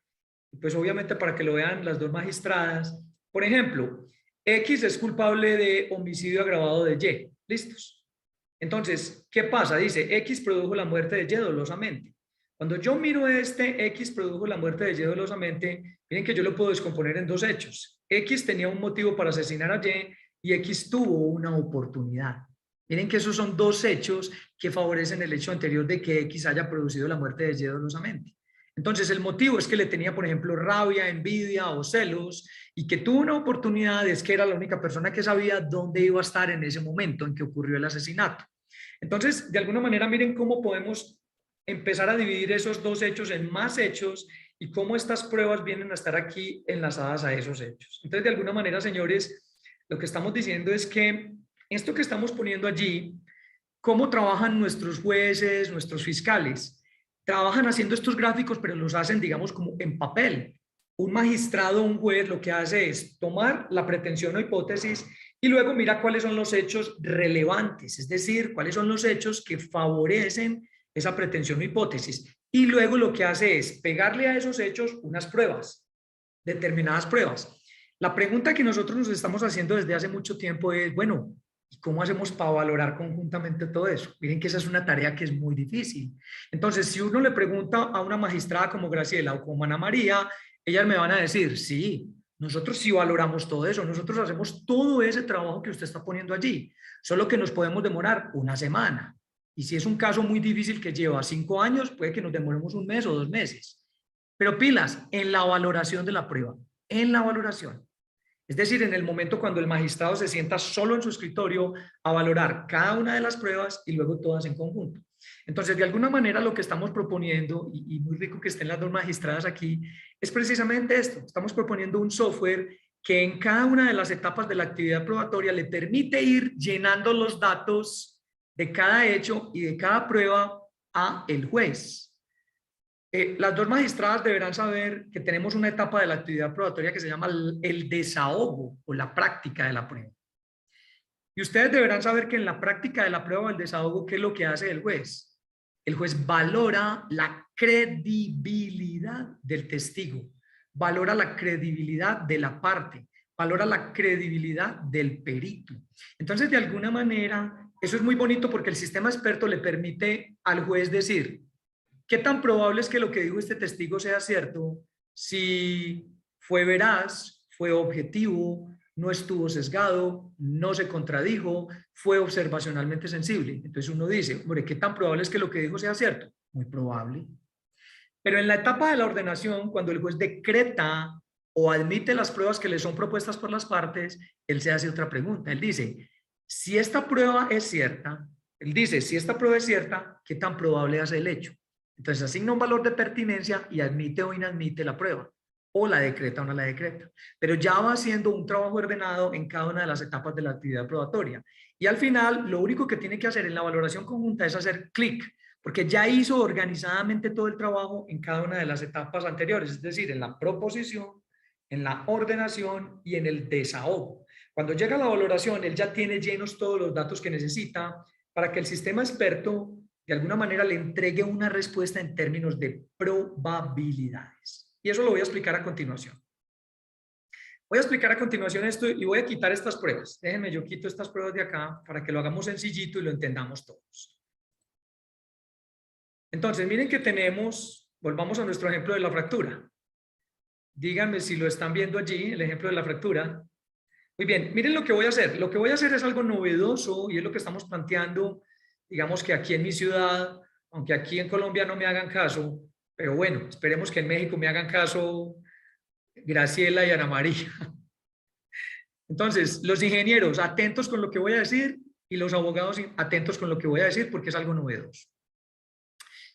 pues obviamente para que lo vean las dos magistradas. Por ejemplo, X es culpable de homicidio agravado de Y. ¿Listos? Entonces, ¿qué pasa? Dice, X produjo la muerte de Y dolosamente. Cuando yo miro este, X produjo la muerte de Y dolosamente, miren que yo lo puedo descomponer en 2 hechos. X tenía un motivo para asesinar a Y X tuvo una oportunidad. Miren que esos son 2 hechos que favorecen el hecho anterior de que X haya producido la muerte de Y dolosamente. Entonces, el motivo es que le tenía, por ejemplo, rabia, envidia o celos, y que tuvo una oportunidad, es que era la única persona que sabía dónde iba a estar en ese momento en que ocurrió el asesinato. Entonces, de alguna manera, miren cómo podemos empezar a dividir esos 2 hechos en más hechos y cómo estas pruebas vienen a estar aquí enlazadas a esos hechos. Entonces, de alguna manera, señores, lo que estamos diciendo es que esto que estamos poniendo allí, cómo trabajan nuestros jueces, nuestros fiscales, trabajan haciendo estos gráficos, pero los hacen, digamos, como en papel. Un magistrado, un juez, lo que hace es tomar la pretensión o hipótesis y luego mira cuáles son los hechos relevantes, es decir, cuáles son los hechos que favorecen esa pretensión o hipótesis. Y luego lo que hace es pegarle a esos hechos unas pruebas, determinadas pruebas. La pregunta que nosotros nos estamos haciendo desde hace mucho tiempo es, bueno, ¿y cómo hacemos para valorar conjuntamente todo eso? Miren que esa es una tarea que es muy difícil. Entonces, si uno le pregunta a una magistrada como Graciela o como Ana María, ellas me van a decir, sí, nosotros sí valoramos todo eso, nosotros hacemos todo ese trabajo que usted está poniendo allí, solo que nos podemos demorar una semana. Y si es un caso muy difícil que lleva 5 años, puede que nos demoremos 1 mes o 2 meses. Pero pilas, en la valoración de la prueba, en la valoración. Es decir, en el momento cuando el magistrado se sienta solo en su escritorio a valorar cada una de las pruebas y luego todas en conjunto. Entonces, de alguna manera lo que estamos proponiendo, y muy rico que estén las 2 magistradas aquí, es precisamente esto. Estamos proponiendo un software que en cada una de las etapas de la actividad probatoria le permite ir llenando los datos de cada hecho y de cada prueba a el juez. Las 2 magistradas deberán saber que tenemos una etapa de la actividad probatoria que se llama el desahogo o la práctica de la prueba. Y ustedes deberán saber que en la práctica de la prueba o el desahogo, ¿qué es lo que hace el juez? El juez valora la credibilidad del testigo, valora la credibilidad de la parte, valora la credibilidad del perito. Entonces, de alguna manera, eso es muy bonito porque el sistema experto le permite al juez decir, ¿qué tan probable es que lo que dijo este testigo sea cierto? Si fue veraz, fue objetivo, no estuvo sesgado, no se contradijo, fue observacionalmente sensible. Entonces uno dice, hombre, ¿qué tan probable es que lo que dijo sea cierto? Muy probable. Pero en la etapa de la ordenación, cuando el juez decreta o admite las pruebas que le son propuestas por las partes, él se hace otra pregunta. Él dice, si esta prueba es cierta, ¿qué tan probable es el hecho? Entonces asigna un valor de pertinencia y admite o inadmite la prueba, o la decreta o no la decreta. Pero ya va haciendo un trabajo ordenado en cada una de las etapas de la actividad probatoria. Y al final, lo único que tiene que hacer en la valoración conjunta es hacer clic, porque ya hizo organizadamente todo el trabajo en cada una de las etapas anteriores, es decir, en la proposición, en la ordenación y en el desahogo. Cuando llega a la valoración, él ya tiene llenos todos los datos que necesita para que el sistema experto de alguna manera le entregue una respuesta en términos de probabilidades. Y eso lo voy a explicar a continuación. Voy a explicar a continuación esto y voy a quitar estas pruebas. Déjenme, yo quito estas pruebas de acá para que lo hagamos sencillito y lo entendamos todos. Entonces, miren que tenemos, volvamos a nuestro ejemplo de la fractura. Díganme si lo están viendo allí, el ejemplo de la fractura. Muy bien, miren lo que voy a hacer. Lo que voy a hacer es algo novedoso y es lo que estamos planteando, digamos que aquí en mi ciudad, aunque aquí en Colombia no me hagan caso, pero bueno, esperemos que en México me hagan caso Graciela y Ana María. Entonces, los ingenieros atentos con lo que voy a decir y los abogados atentos con lo que voy a decir porque es algo novedoso.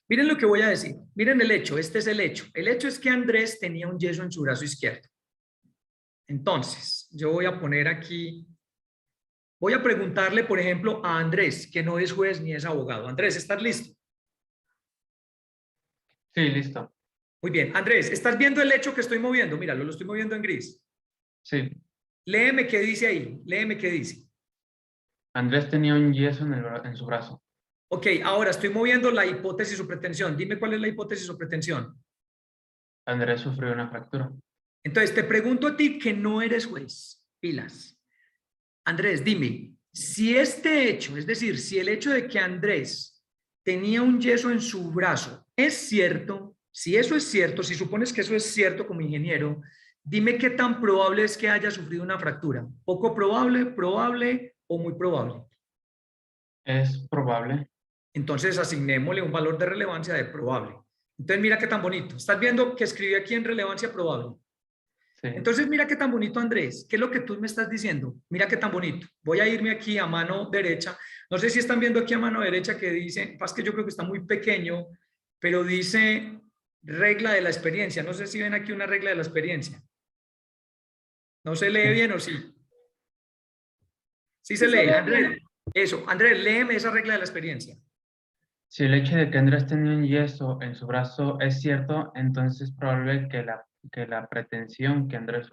Miren lo que voy a decir. Miren el hecho. Este es el hecho. El hecho es que Andrés tenía un yeso en su brazo izquierdo. Entonces, yo voy a poner aquí, voy a preguntarle, por ejemplo, a Andrés, que no es juez ni es abogado. Andrés, ¿estás listo? Sí, listo. Muy bien. Andrés, ¿estás viendo el hecho que estoy moviendo? Míralo, lo estoy moviendo en gris. Sí. Léeme qué dice ahí. Léeme qué dice. Andrés tenía un yeso en su brazo. Ok, ahora estoy moviendo la hipótesis o pretensión. Dime cuál es la hipótesis o pretensión. Andrés sufrió una fractura. Entonces, te pregunto a ti que no eres juez. Pilas. Andrés, dime, si este hecho, es decir, si el hecho de que Andrés tenía un yeso en su brazo es cierto, si eso es cierto, si supones que eso es cierto como ingeniero, dime qué tan probable es que haya sufrido una fractura. ¿Poco probable, probable o muy probable? Es probable. Entonces asignémosle un valor de relevancia de probable. Entonces mira qué tan bonito. ¿Estás viendo que escribí aquí en relevancia probable? Sí. Entonces mira qué tan bonito, Andrés. ¿Qué es lo que tú me estás diciendo? Mira qué tan bonito. Voy a irme aquí a mano derecha. No sé si están viendo aquí a mano derecha que dice, pasa que yo creo que está muy pequeño, pero dice regla de la experiencia. No sé si ven aquí una regla de la experiencia. ¿No se lee bien o sí? Sí se lee, Andrés. Eso, Andrés, léeme esa regla de la experiencia. Si el hecho de que Andrés tenía un yeso en su brazo es cierto, entonces es probable que la pretensión que Andrés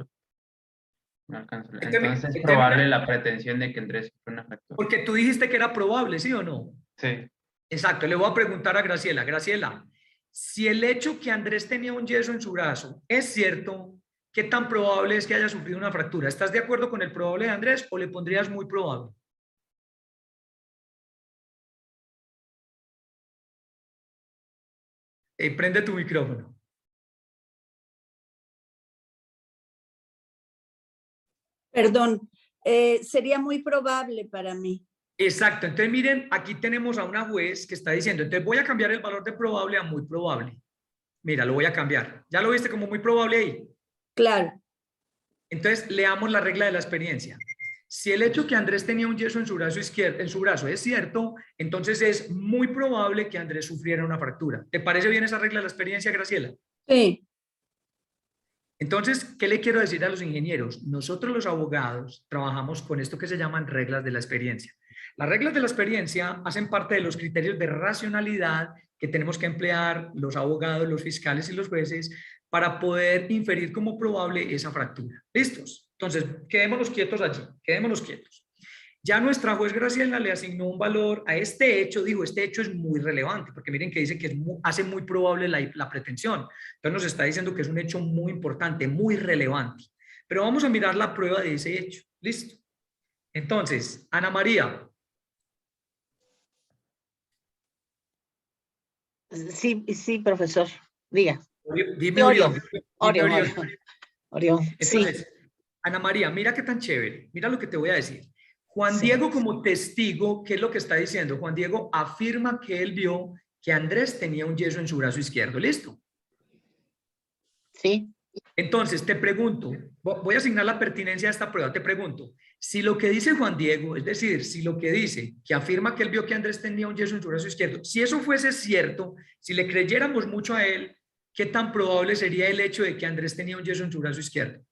no alcanzo. Entonces es probable la pretensión de que Andrés sufrió una fractura. Porque tú dijiste que era probable, ¿sí o no? Sí. Exacto, le voy a preguntar a Graciela. Graciela, si el hecho que Andrés tenía un yeso en su brazo es cierto, ¿qué tan probable es que haya sufrido una fractura? ¿Estás de acuerdo con el probable de Andrés o le pondrías muy probable? Prende tu micrófono. Perdón, sería muy probable para mí. Exacto, entonces miren, aquí tenemos a una juez que está diciendo, entonces voy a cambiar el valor de probable a muy probable. Mira, lo voy a cambiar. ¿Ya lo viste como muy probable ahí? Claro. Entonces leamos la regla de la experiencia. Si el hecho que Andrés tenía un yeso en su brazo izquierdo, en su brazo es cierto, entonces es muy probable que Andrés sufriera una fractura. ¿Te parece bien esa regla de la experiencia, Graciela? Sí. Entonces, ¿qué le quiero decir a los ingenieros? Nosotros los abogados trabajamos con esto que se llaman reglas de la experiencia. Las reglas de la experiencia hacen parte de los criterios de racionalidad que tenemos que emplear los abogados, los fiscales y los jueces para poder inferir como probable esa fractura. ¿Listos? Entonces, quedémonos quietos allí, quedémonos quietos. Ya nuestra juez Graciela le asignó un valor a este hecho, dijo, este hecho es muy relevante, porque miren que dice que hace muy probable la pretensión. Entonces nos está diciendo que es un hecho muy importante, muy relevante. Pero vamos a mirar la prueba de ese hecho. ¿Listo? Entonces, Ana María. Sí, sí, profesor. Diga. Dime Orión. Orión. Entonces, Sí. Ana María, mira qué tan chévere. Mira lo que te voy a decir. Juan Sí. Diego como testigo, ¿qué es lo que está diciendo? Juan Diego afirma que él vio que Andrés tenía un yeso en su brazo izquierdo. ¿Listo? Sí. Entonces, te pregunto, voy a asignar la pertinencia a esta prueba, te pregunto, si lo que dice Juan Diego, es decir, si lo que dice, que afirma que él vio que Andrés tenía un yeso en su brazo izquierdo, si eso fuese cierto, si le creyéramos mucho a él, ¿qué tan probable sería el hecho de que Andrés tenía un yeso en su brazo izquierdo?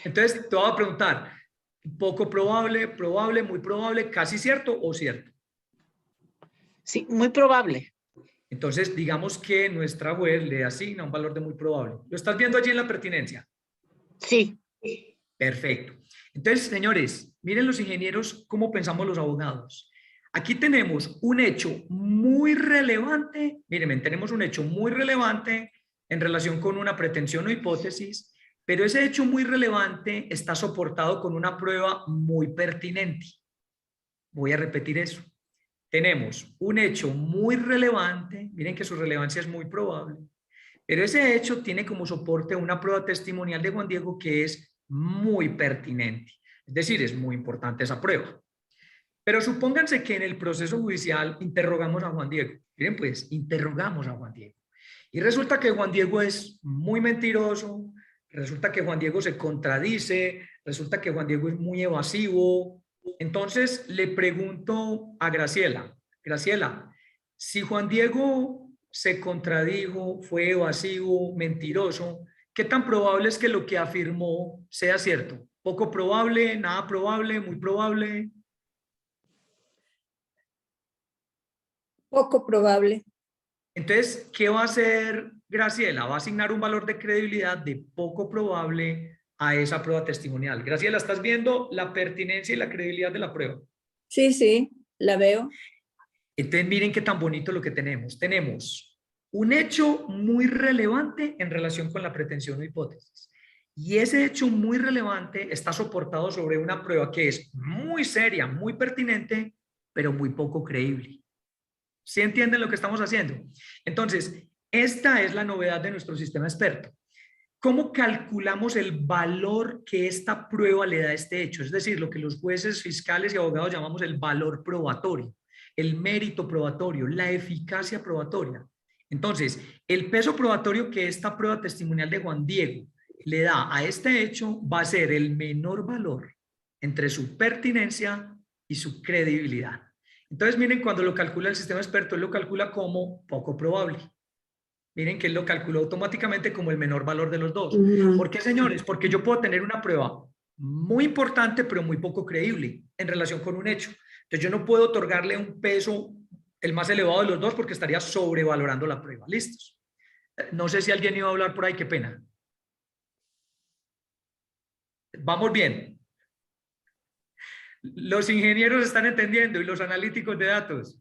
Entonces, te voy a preguntar, poco probable, probable, muy probable, casi cierto o cierto. Sí, muy probable. Entonces, digamos que nuestra web le asigna un valor de muy probable. ¿Lo estás viendo allí en la pertinencia? Sí. Perfecto. Entonces, señores, miren los ingenieros cómo pensamos los abogados. Aquí tenemos un hecho muy relevante. Miren, tenemos un hecho muy relevante en relación con una pretensión o hipótesis, pero ese hecho muy relevante está soportado con una prueba muy pertinente. Voy a repetir eso. Tenemos un hecho muy relevante, miren que su relevancia es muy probable, pero ese hecho tiene como soporte una prueba testimonial de Juan Diego que es muy pertinente, es decir, es muy importante esa prueba. Pero supónganse que en el proceso judicial interrogamos a Juan Diego. Miren pues, interrogamos a Juan Diego. Y resulta que Juan Diego es muy mentiroso, resulta que Juan Diego se contradice, Resulta que Juan Diego es muy evasivo. Entonces le pregunto a Graciela, Graciela, si Juan Diego se contradijo, fue evasivo, mentiroso, ¿qué tan probable es que lo que afirmó sea cierto? ¿Poco probable, nada probable, muy probable? Poco probable. Entonces, ¿qué va a hacer Graciela? Va a asignar un valor de credibilidad de poco probable a esa prueba testimonial. Graciela, ¿estás viendo la pertinencia y la credibilidad de la prueba? Sí, sí, la veo. Entonces, miren qué tan bonito lo que tenemos. Tenemos un hecho muy relevante en relación con la pretensión o hipótesis. Y ese hecho muy relevante está soportado sobre una prueba que es muy seria, muy pertinente, pero muy poco creíble. ¿Sí entienden lo que estamos haciendo? Entonces, esta es la novedad de nuestro sistema experto. ¿Cómo calculamos el valor que esta prueba le da a este hecho? Es decir, lo que los jueces, fiscales y abogados llamamos el valor probatorio, el mérito probatorio, la eficacia probatoria. Entonces, el peso probatorio que esta prueba testimonial de Juan Diego le da a este hecho va a ser el menor valor entre su pertinencia y su credibilidad. Entonces, miren, cuando lo calcula el sistema experto, él lo calcula como poco probable. Miren que él lo calculó automáticamente como el menor valor de los dos. ¿Por qué, señores? Porque yo puedo tener una prueba muy importante, pero muy poco creíble en relación con un hecho. Entonces, yo no puedo otorgarle un peso el más elevado de los dos porque estaría sobrevalorando la prueba. ¿Listos? No sé si alguien iba a hablar por ahí, qué pena. Vamos bien. Los ingenieros están entendiendo y los analíticos de datos.